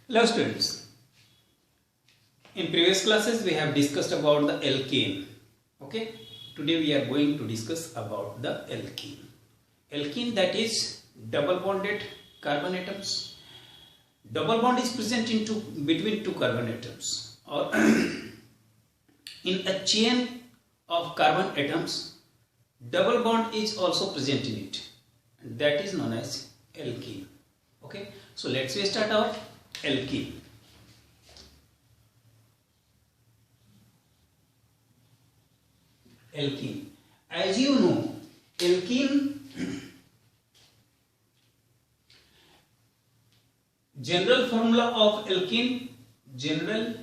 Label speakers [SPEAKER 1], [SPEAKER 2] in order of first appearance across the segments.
[SPEAKER 1] Hello students, in previous classes we have discussed about the alkane. Okay, today we are going to discuss about the alkene. Alkene, that is double bonded carbon atoms. Double bond is present between two carbon atoms, or in a chain of carbon atoms, double bond is also present in it. That is known as alkene. Okay, so let's start our alkene. Alkene. As you know, alkene, general formula of alkene, general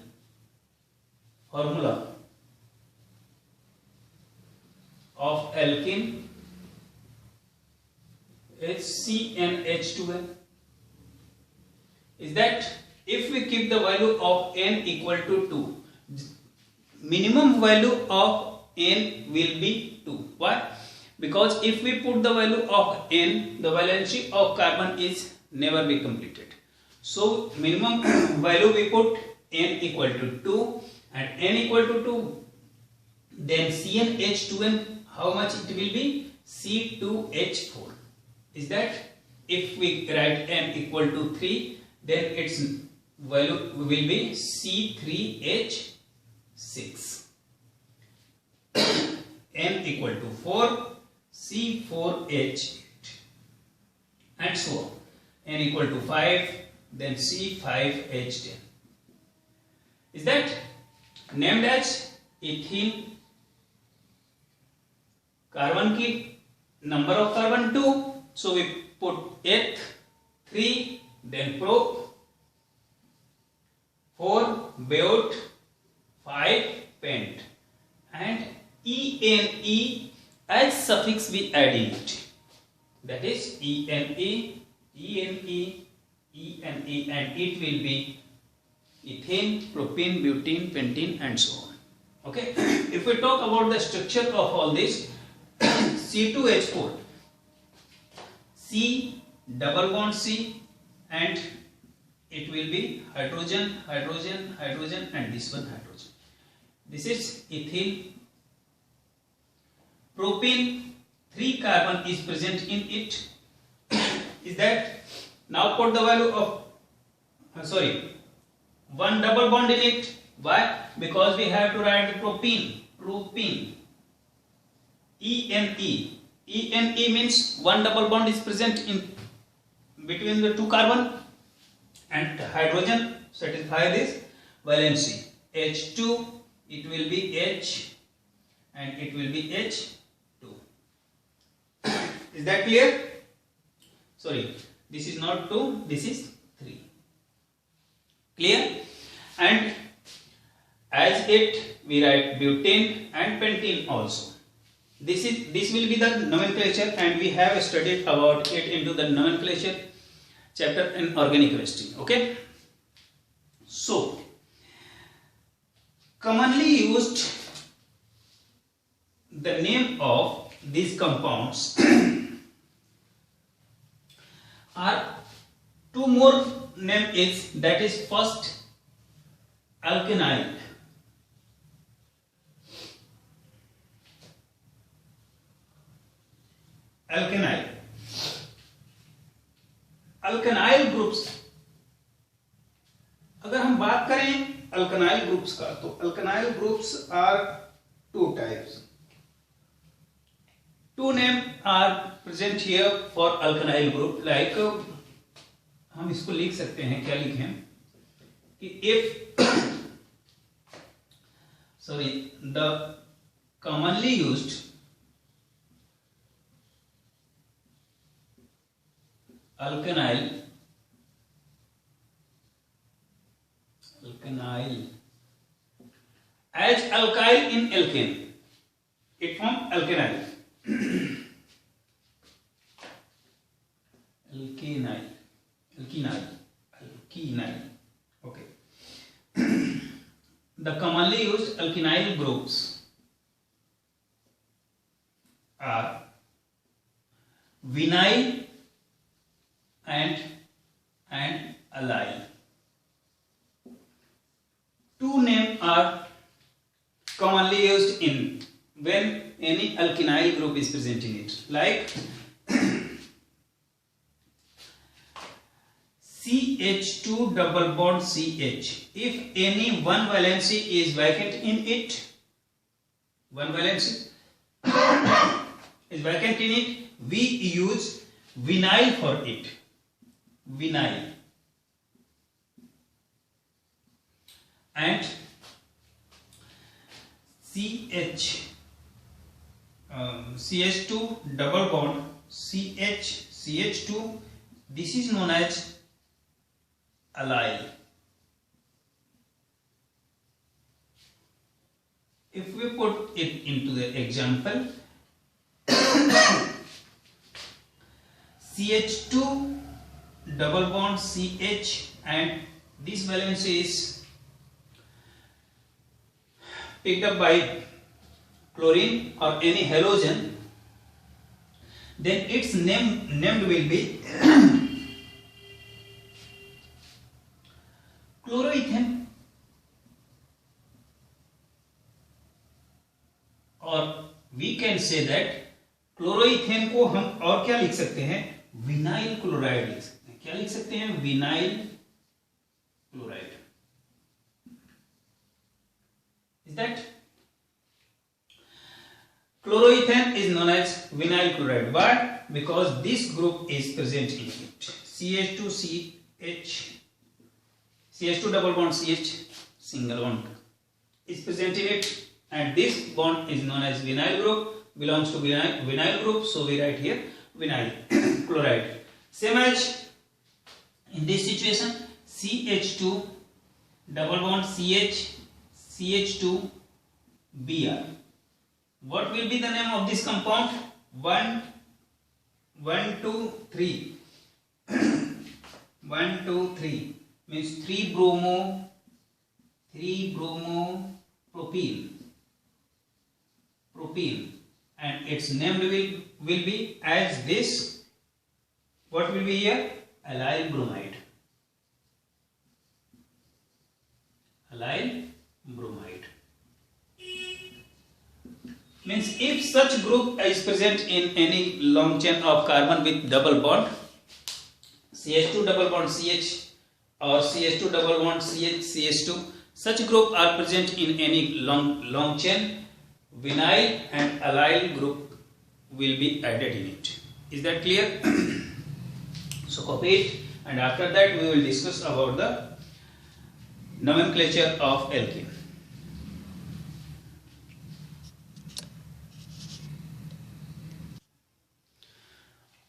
[SPEAKER 1] formula of alkene is CnH2n. Is that if we keep the value of n equal to 2, minimum value of n will be 2. Why? Because if we put the value of n, the valency of carbon is never be completed. So minimum value we put n equal to 2, and n equal to 2, then CnH2n, how much it will be? C2H4. Is that if we write n equal to 3, then its value will be C3H6. n equal to 4, C4H8, and so on. n equal to 5, then C5H10. Is that named as ethene? Carbon की number of carbon 2, so we put eth 3, then prop 4, but 5, pent, and ene as suffix we add in it. That is ene, and it will be ethane, propene, butene, pentene, and so on. Okay. If we talk about the structure of all this, C2H4, C double bond C, and it will be hydrogen, hydrogen, hydrogen, and this one hydrogen. This is ethene. Propane, 3 carbon is present in it. Is that now put the value of 1 double bond in it. Why? Because we have to write the propene. Ene means 1 double bond is present in between the 2 carbon, and hydrogen satisfy this valency. H2, it will be H, and it will be H2. Is that clear? Sorry, this is not 2, this is 3. Clear? And as it we write butane and pentene also. This will be the nomenclature, and we have studied about it into the nomenclature chapter in organic chemistry. Okay. So commonly used the name of these compounds are 2 more name is, that is first alkynyl. Alkenyl groups, अगर हम बात करें alkenyl groups का, तो alkenyl groups are 2 types. 2 names are present here for alkynyl group. Like हम इसको लिख सकते हैं, क्या लिखें कि if the commonly used alkynyl as alkyl in alkane, it forms alkynyl. alkynyl. Okay. The commonly used alkynyl groups are vinyl and allyl. in when any alkynyl group is present in it, like CH2 double bond CH. If any one valency is vacant in it, one valency is vacant in it, we use vinyl for it. Vinyl. And CH2 double bond CH2, this is known as allyl. If we put it into the example, CH2 double bond CH, and this valence is picked up by chlorine or any halogen, then its named will be chloroethane, और we can say that chloroethane को हम और क्या लिख सकते हैं, vinyl chloride लिख सकते हैं. क्या लिख सकते हैं, vinyl chloride. Is that chloroethane is known as vinyl chloride? Why? Because this group is present in it. CH2 double bond CH single bond is present in it, and this bond is known as vinyl group, belongs to vinyl group, so we write here vinyl chloride. Same as in this situation, CH2 double bond CH CH2 Br. What will be the name of this compound? 1 2 3 1 2 3 means 3 bromo propene, and its name will be as this. What will be here? Allyl bromide. Allyl bromide means if such group is present in any long chain of carbon with double bond, CH2 double bond CH or CH2 double bond CH CH2, such group are present in any long chain, vinyl and allyl group will be added in it. Is that clear? So copy it, and after that we will discuss about the nomenclature of alkene.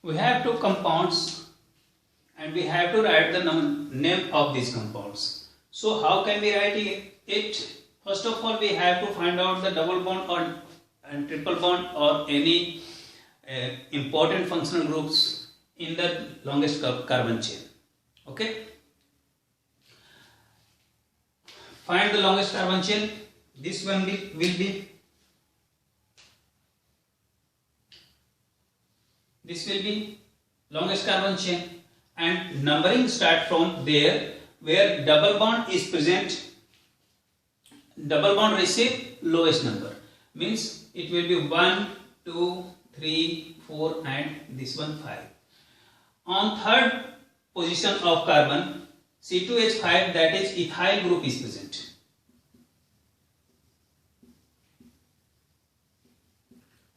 [SPEAKER 1] We have two compounds and we have to write the name of these compounds. So how can we write it? First of all, we have to find out the double bond or and triple bond or any important functional groups in the longest carbon chain. Okay. Find the longest carbon chain. This one will be longest carbon chain, and numbering start from there where double bond is present. Double bond receive lowest number, means it will be 1 2 3 4 and this one 5. On third position of carbon C2H5, that is ethyl group is present.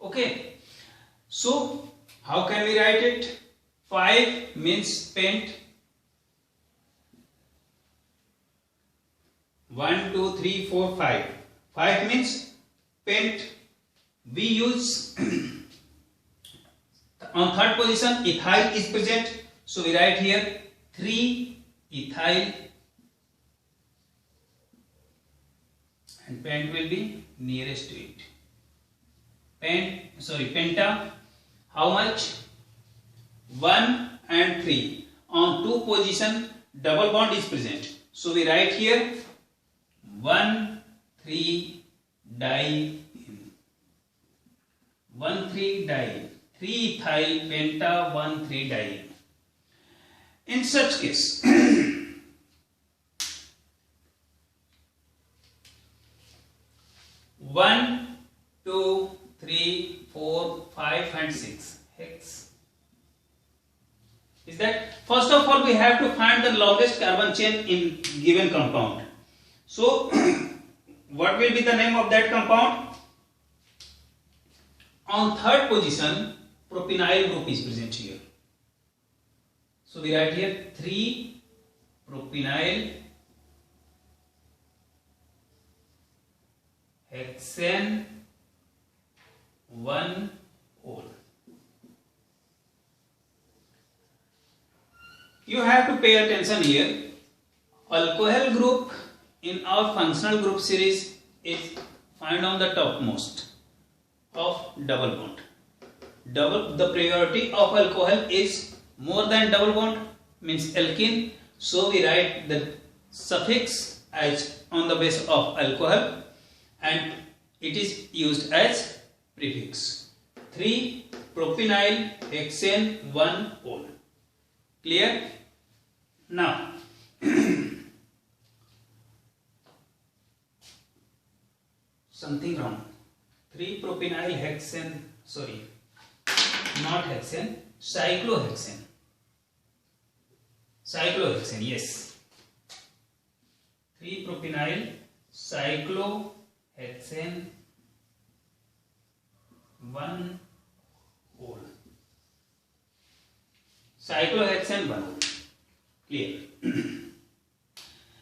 [SPEAKER 1] Okay, so how can we write it? 5 means pent. 1 2 3 4 5. 5 means pent. We use on third position ethyl is present, so we write here 3 ethyl, and pent will be nearest to it. Penta, how much? 1 and 3. On 2 position double bond is present, so we write here 1 3 di 1 3 di 3 ethyl penta 1 3 di. In such case, 1 2, 3, 4, 5 and 6. Hex. Is that? First of all, we have to find the longest carbon chain in given compound. So, what will be the name of that compound? On third position, propenyl group is present here. So, we write here 3-propenyl hexane 1-ol. You have to pay attention here. Alcohol group in our functional group series is found on the topmost of double bond. The priority of alcohol is more than double bond, means alkene. So we write the suffix as on the base of alcohol and it is used as prefix. 3-propenyl hexane 1-ol. Clear? Now, something wrong. 3-propenyl hexane, sorry, not hexane, cyclohexane. Cyclohexane, yes. 3-propenyl cyclohexane 1-ol. Cyclohexane 1-ol. Clear.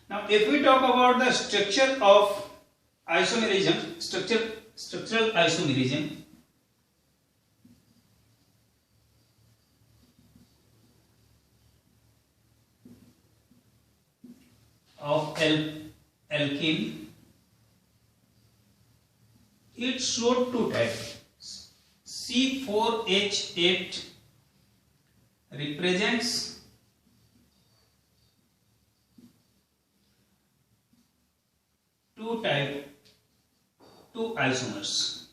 [SPEAKER 1] Now, if we talk about the structure of isomerism, structural isomerism, of alkene, it showed two types. C4H8 represents two isomers.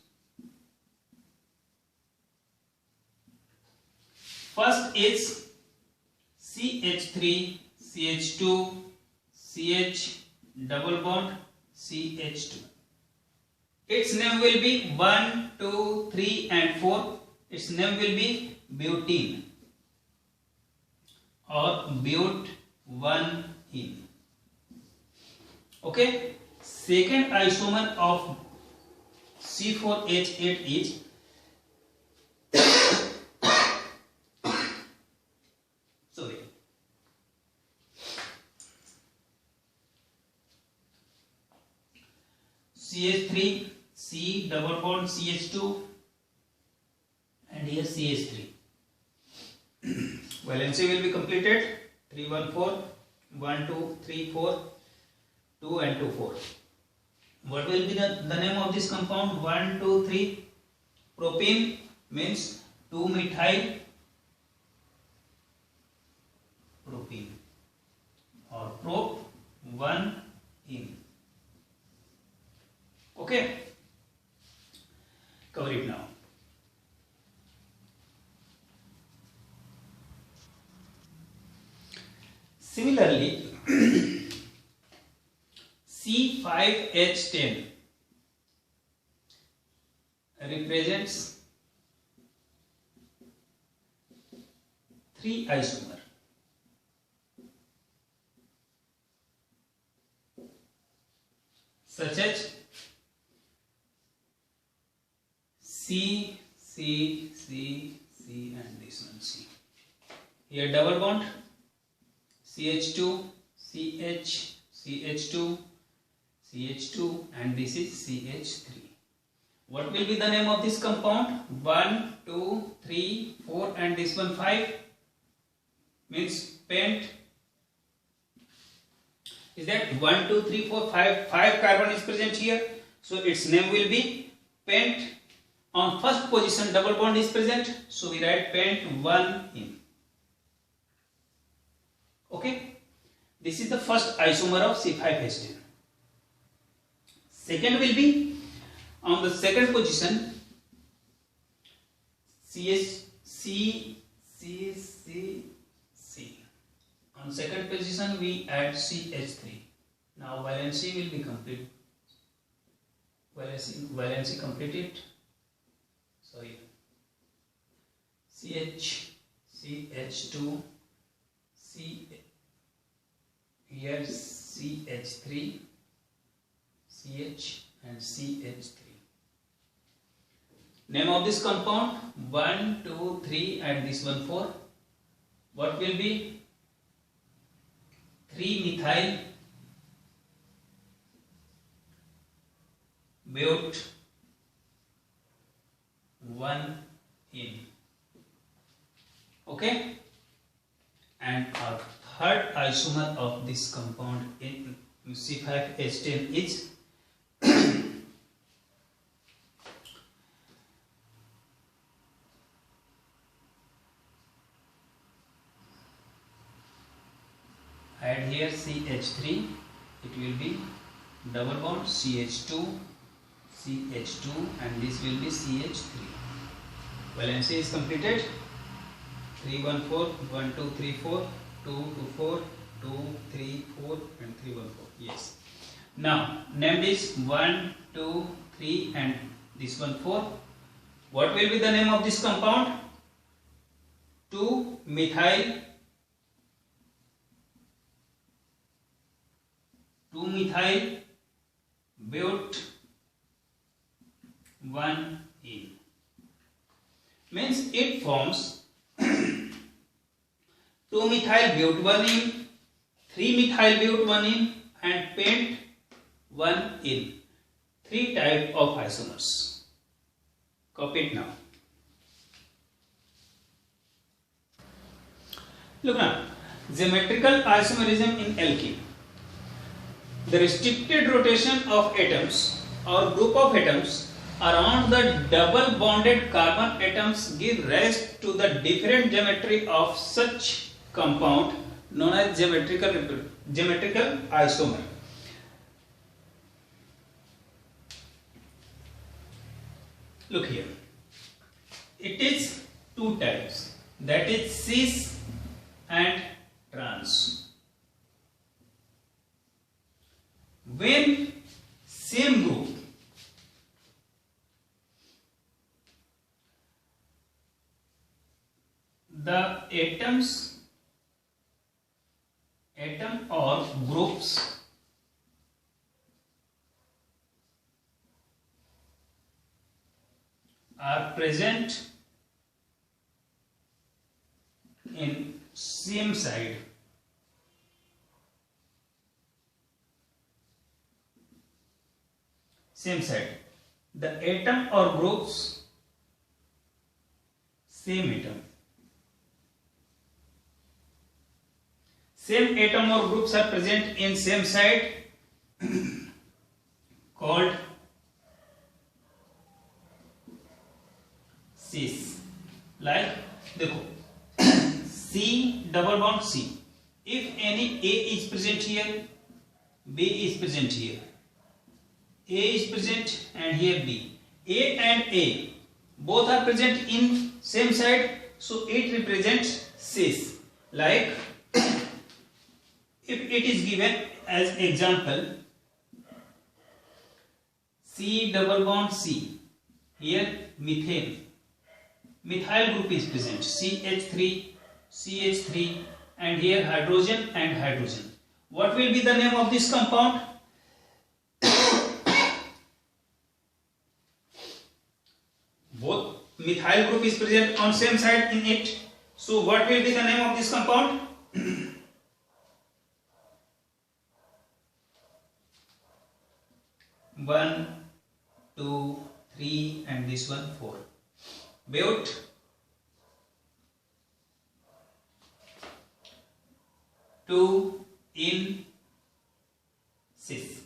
[SPEAKER 1] First is CH3, CH2, CH double bond, CH2. Its name will be 1, 2, 3 and 4. Its name will be butene or but1-ene. Okay. Second isomer of C4H8 is CH3, C double bond CH2 and here CH3. Valency will be completed 3, 1, 4, 1, 2, 3, 4, 2 and 2, 4. What will be the name of this compound? 1, 2, 3. Propene means 2-methyl propene or prop1-ene. Okay, cover it now. Similarly, C5H10 represents 3 isomer. Such as C, C, C, C and this one C. Here double bond CH2, CH, CH2, CH2 and this is CH3. What will be the name of this compound? 1, 2, 3, 4 and this one 5 means pent. Is that 1, 2, 3, 4, 5 carbon is present here. So its name will be pent. On first position double bond is present. So we write pent1-ene. Okay. This is the first isomer of C5H10. Second will be on the second position C. On second position we add CH3. Now valency will be complete. valency completed. Sorry. CH2, C here CH3, CH and CH3. Name of this compound 1, 2, 3 and this one 4. What will be 3-methyl bute 1-ene. Okay, and our third isomer of this compound in C5H10 is add here CH3, it will be double bond CH2, CH2 and this will be CH3. Valency is completed. 3, 1, 4, 1, 2, 3, 4, 2, 2, 4, 2, 3, 4 and 3, 1, 4. Yes. Now, name this 1, 2, 3 and this one 4. What will be the name of this compound? 2-methyl 2-methyl bute 1-ene. Means it forms 2-methyl bute 1-ene, 3-methyl bute 1-ene and pent 1-ene. 3 types of isomers. Copy it now. Look now, geometrical isomerism in alkene. The restricted rotation of atoms or group of atoms around the double bonded carbon atoms give rise to the different geometry of such compound known as geometrical isomer. Look here, it is 2 types, that is cis and trans. When same group the atom or groups are present in same side, the atom or groups same atom or groups are present in same side called cis. Like देखो C double bond C, if any A is present here, B is present here, A is present and here B, A and A both are present in same side, so it represents cis. Like if it is given as example C double bond C, here methane, methyl group is present CH3 and here hydrogen and hydrogen. What will be the name of this compound? Both methyl group is present on same side in it, so what will be the name of this compound? 1, 2, 3 and this one 4. Bute 2-ene cis.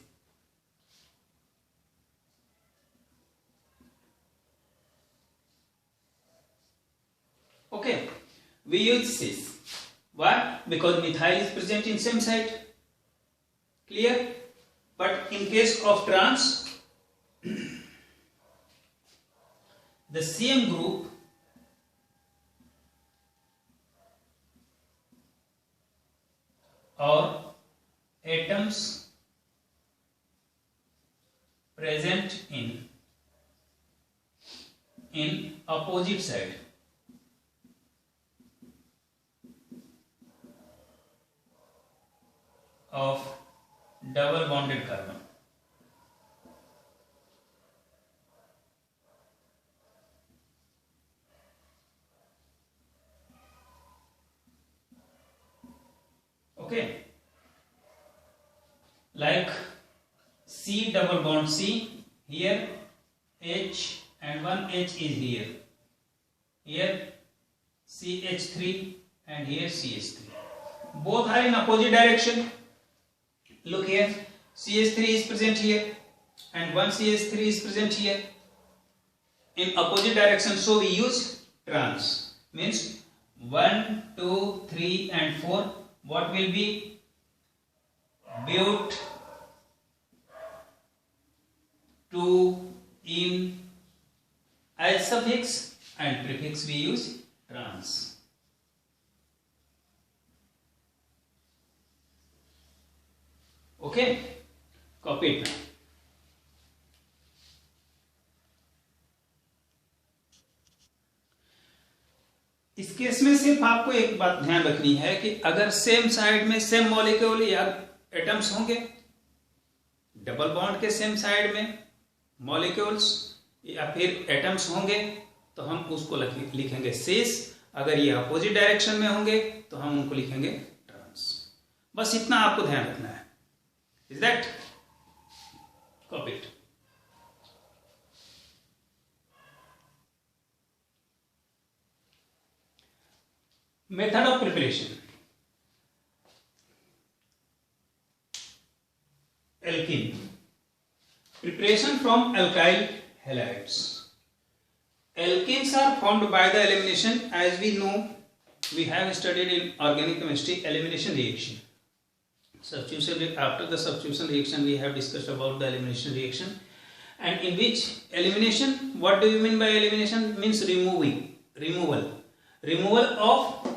[SPEAKER 1] Okay, we use cis. Why? Because methyl is present in same side. Clear? But in case of trans, the same group or atoms present in opposite side of double bonded carbon. Okay, like C double bond C, here H and one H is here, here CH3 and here CH3. Both are in opposite direction. Look here, CH3 is present here and one CH3 is present here in opposite direction, so we use trans. Means 1, 2, 3 and 4. What will be? But, to, in, as suffix and prefix we use trans. Okay, copy it now. इस case में सिर्फ आपको एक बात ध्यान रखनी है कि अगर सेम साइड में सेम मॉलिक्यूल या एटम्स होंगे, डबल बॉन्ड के सेम साइड में मॉलिक्यूल्स या फिर एटम्स होंगे, तो हम उसको लिखेंगे सिस। अगर ये अपोजिट डायरेक्शन में होंगे तो हम उनको लिखेंगे ट्रांस। बस इतना आपको ध्यान रखना है। Is that? Copy it. Method of preparation. Alkene. Preparation from alkyl halides. Alkenes are formed by the elimination, as we know, we have studied in organic chemistry, elimination reaction. Substitution. After the substitution reaction, we have discussed about the elimination reaction. And in which elimination, what do you mean by elimination? Means removal of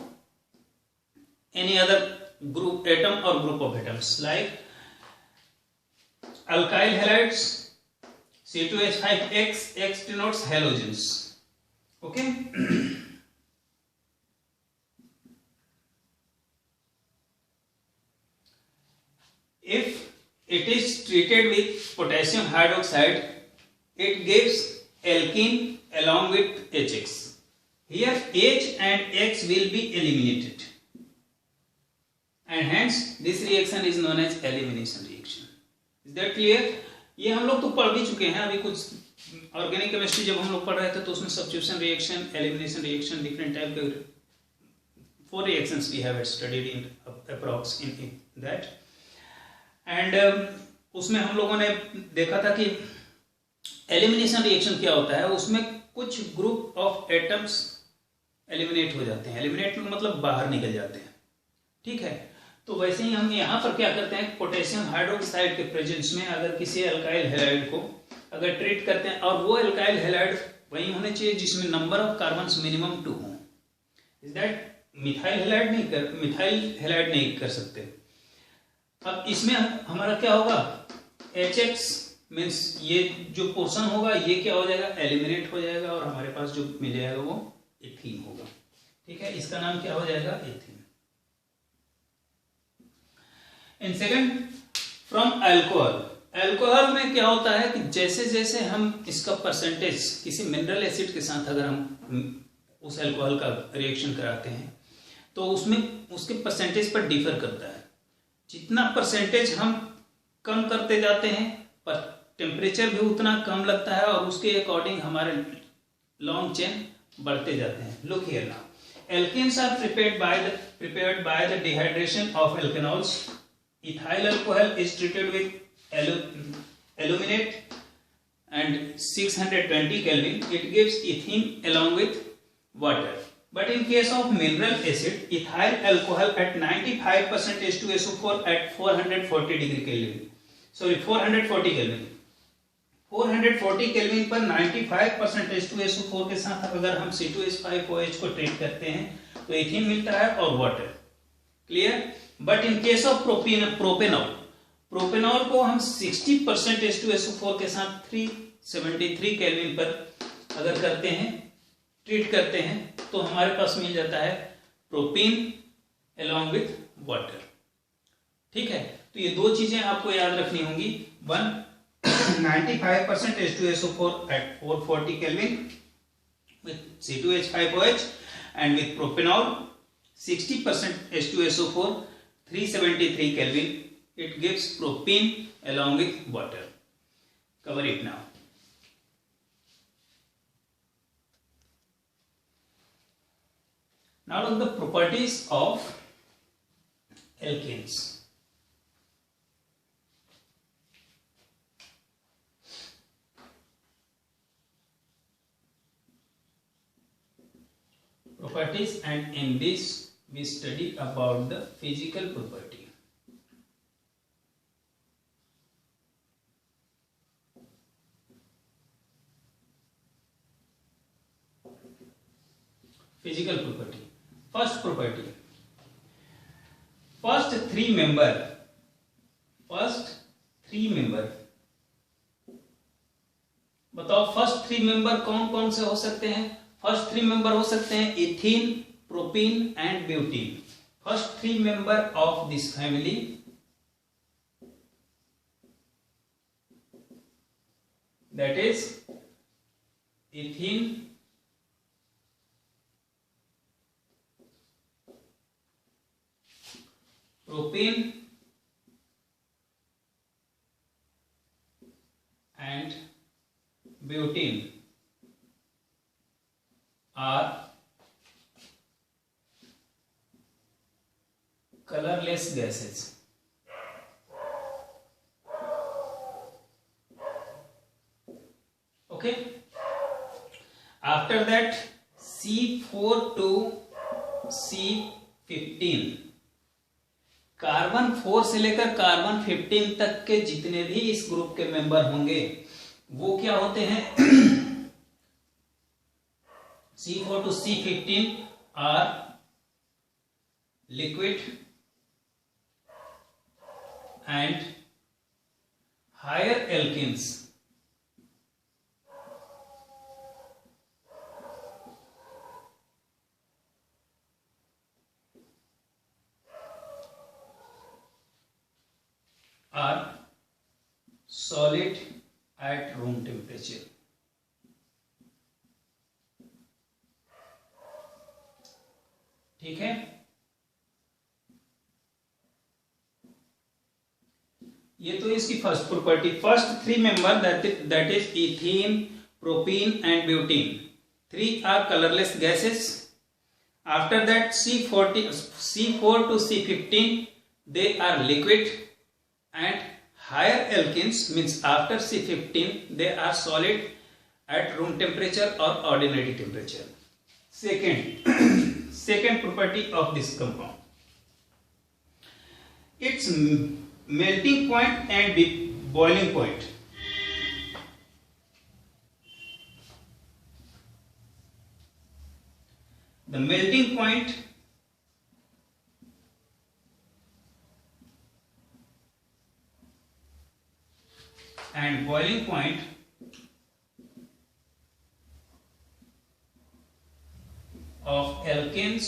[SPEAKER 1] any other group, atom or group of atoms, like alkyl halides, C2H5X, X denotes halogens. Okay. If it is treated with potassium hydroxide, it gives alkene along with HX. Here H and X will be eliminated, and hence this reaction is known as elimination reaction. Is that clear? ये हम लोग तो पढ़ भी चुके हैं। अभी कुछ ऑर्गेनिक केमिस्ट्री जब हम लोग पढ़ रहे थे तो उसमें substitution reaction, elimination reaction, different type के 4 reactions we have studied in approx in that. And उसमें हम लोगों ने देखा था कि एलिमिनेशन रिएक्शन क्या होता है। उसमें कुछ ग्रुप ऑफ एटम्स एलिमिनेट हो जाते हैं। एलिमिनेट मतलब बाहर निकल जाते हैं, ठीक है। तो वैसे ही हम यहाँ पर क्या करते हैं, पोटेशियम हाइड्रोक्साइड के प्रेजेंस में अगर किसी अल्काइल हैलाइड को अगर ट्रीट करते हैं, और वो अल्काइल हैलाइड वही होने चाहिए जिसमें नंबर ऑफ कार्बन्स मिनिमम 2 हो। Is that? मिथाइल हैलाइड नहीं कर सकते। अब इसमें हमारा क्या होगा, HX मीन्स ये जो पोर्शन होगा ये क्या हो जाएगा, एलिमिनेट हो जाएगा, और हमारे पास जो मिल जाएगा वो एथीन होगा, ठीक है। इसका नाम क्या हो जाएगा, ethene. In second, from alcohol. Alcohol में क्या होता है कि जैसे जैसे हम इसका परसेंटेज किसी मिनरल एसिड के साथ अगर हम उस अल्कोहल का रिएक्शन कराते हैं तो उसमें उसके परसेंटेज पर डिफर करता है। जितना परसेंटेज हम कम करते जाते हैं पर टेम्परेचर भी उतना कम लगता है, और उसके अकॉर्डिंग हमारे लॉन्ग चेन बढ़ते जाते हैं। Look here now, alkenes are prepared by the dehydration of alkanols. Ethyl alcohol is treated with aluminate and 620 Kelvin. It gives ethene along with water. But in case of mineral acid, ethyl alcohol at 95% H2SO4 at 440 degree Kelvin. Sorry, 440 Kelvin. 440 kelvin पर 95% H2SO4 के साथ अगर हम C2H5OH को treat करते हैं तो ethene मिलता है और water. Clear? But in case of propanol को हम 60% H2SO4 के साथ 373 केल्विन पर अगर करते हैं ट्रीट करते हैं तो हमारे पास मिल जाता है प्रोपीन along with वाटर। ठीक है, तो ये दो चीजें आपको याद रखनी होंगी। 95% H2SO4 at 440 Kelvin with C2H5OH and with propanol 60% H2SO4 373 Kelvin, it gives propene along with water. Cover it now. Now look the properties of alkanes. Properties, and in this we study about the physical property. Physical property. First property. First three member. बताओ first three member कौन कौन से हो सकते हैं? First three member हो सकते हैं ethene, propene and butene. First three member of this family that is ethene, propene and butene are colorless gases. Okay, after that C4 to C15, carbon 4 से लेकर कार्बन 15 तक के जितने भी इस ग्रुप के मेंबर होंगे वो क्या होते हैं? C4 to C15 are liquid and higher alkenes are solid at room temperature. ठीक है, ये तो इसकी first property. First three member that is ethene, propene and butene, three are colourless gases. After that C4 to C15 they are liquid and higher alkenes means after C15 they are solid at room temperature or ordinary temperature. Second property of this compound, its melting point and boiling point. The melting point and boiling point of alkanes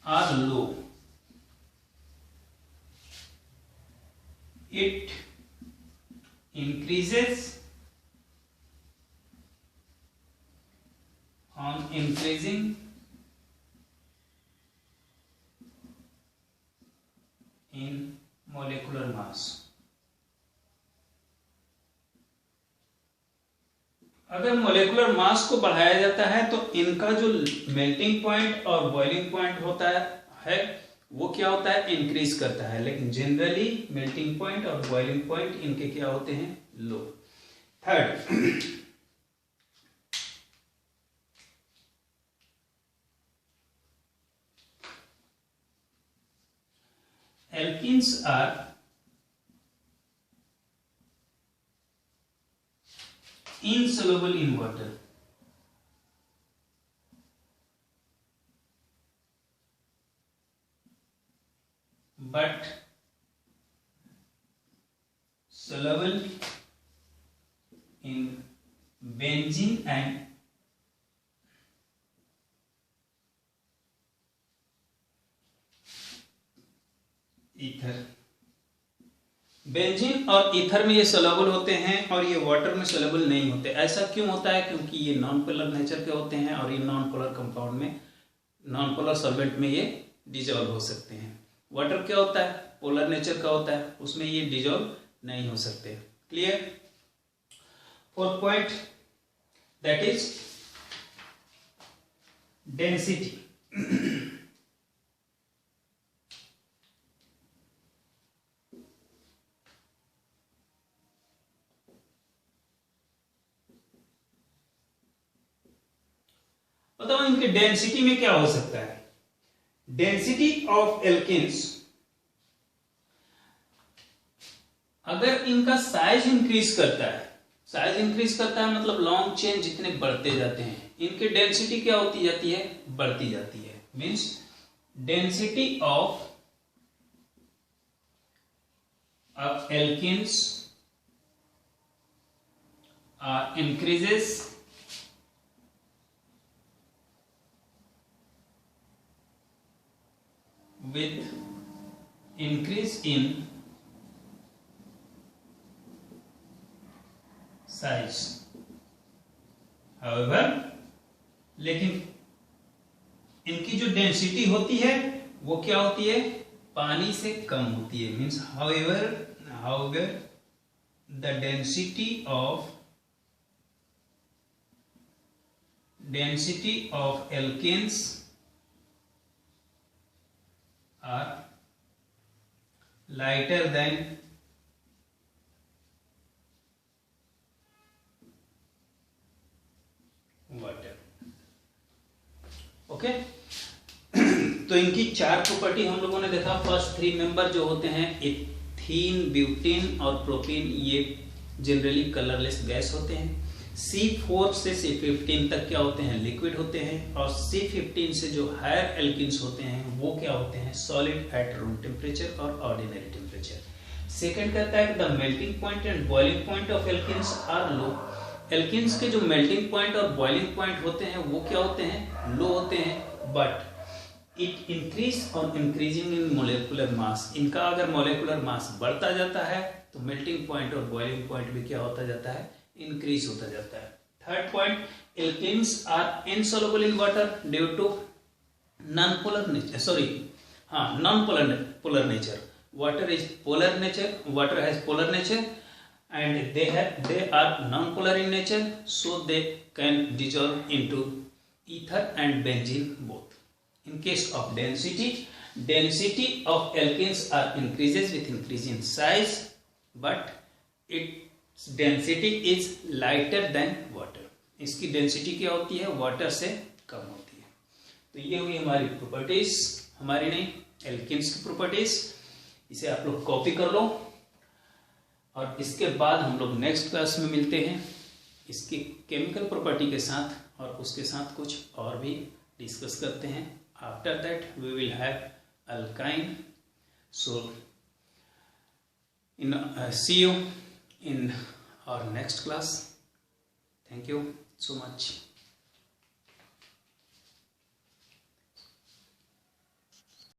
[SPEAKER 1] are low. It increases on increasing in molecular mass. अगर molecular मास को बढ़ाया जाता है तो इनका जो melting point और boiling point होता है वो क्या होता है? इंक्रीज करता है। लेकिन जनरली मेल्टिंग पॉइंट और बॉइलिंग पॉइंट इनके क्या होते हैं? Low. Third, alkenes are insoluble in water. But soluble benzene and ether. Benzene और ईथर में ये सोलेबल होते हैं और ये वाटर में सोलेबल नहीं होते। ऐसा क्यों होता है? क्योंकि ये नॉन पोलर नेचर के होते हैं और ये नॉन पोलर कंपाउंड में, नॉन पोलर सॉल्वेंट में ये डिजॉल्व हो सकते हैं। वाटर क्या होता है? पोलर नेचर का होता है, उसमें ये डिजॉल्व नहीं हो सकते। Clear? Fourth point, that is density. बताओ इनके डेंसिटी में क्या हो सकता है? डेंसिटी ऑफ एल्केन्स, अगर इनका साइज इंक्रीज करता है, साइज इंक्रीज करता है मतलब लॉन्ग चेन जितने बढ़ते जाते हैं, इनकी डेंसिटी क्या होती जाती है? बढ़ती जाती है। Means density of alkenes increases with increase in size. However, लेकिन इनकी जो डेंसिटी होती है वो क्या होती है? पानी से कम होती है। Means however the density of alkanes are lighter than water. Okay तो इनकी चार प्रॉपर्टी हम लोगों ने देखा। फर्स्ट थ्री मेंबर जो होते हैं इथीन, ब्यूटेन और प्रोपेन, ये जनरली कलरलेस गैस होते हैं। C4 से C15 तक क्या होते हैं? लिक्विड होते हैं। और C15 से जो हायर एल्किन्स होते हैं वो क्या होते हैं? सॉलिड एट रूम टेम्परेचर और ऑर्डिनरी टेम्परेचर। सेकंड कहता है the melting point and boiling point of alkenes are low. Alkenes के जो मेल्टिंग पॉइंट और बॉइलिंग पॉइंट होते हैं वो क्या होते हैं? लो होते हैं। बट इट इंक्रीज और इंक्रीजिंग इन मोलेकुलर मास। इनका अगर मोलेकुलर मास बढ़ता जाता है तो मेल्टिंग पॉइंट और बॉइलिंग पॉइंट भी क्या होता जाता है? इंक्रीज होता जाता है। Third point, alkenes are insoluble in water due to non polar nature. Water is polar nature, water has polar nature and they are non-polar in nature, so they can dissolve into ether and benzene both. In case of density of alkanes are increases with increase in size, but its density is lighter than water. इसकी density क्या होती है? Water से कम होती है। तो ये हुई हमारी प्रॉपर्टीज, हमारी नहीं एल्केन्स की प्रॉपर्टीज। इसे आप लोग कॉपी कर लो और इसके बाद हम लोग नेक्स्ट क्लास में मिलते हैं इसकी केमिकल प्रॉपर्टी के साथ और उसके साथ कुछ और भी डिस्कस करते हैं। After that we will have alkyne. So see you in our next class. Thank you so much.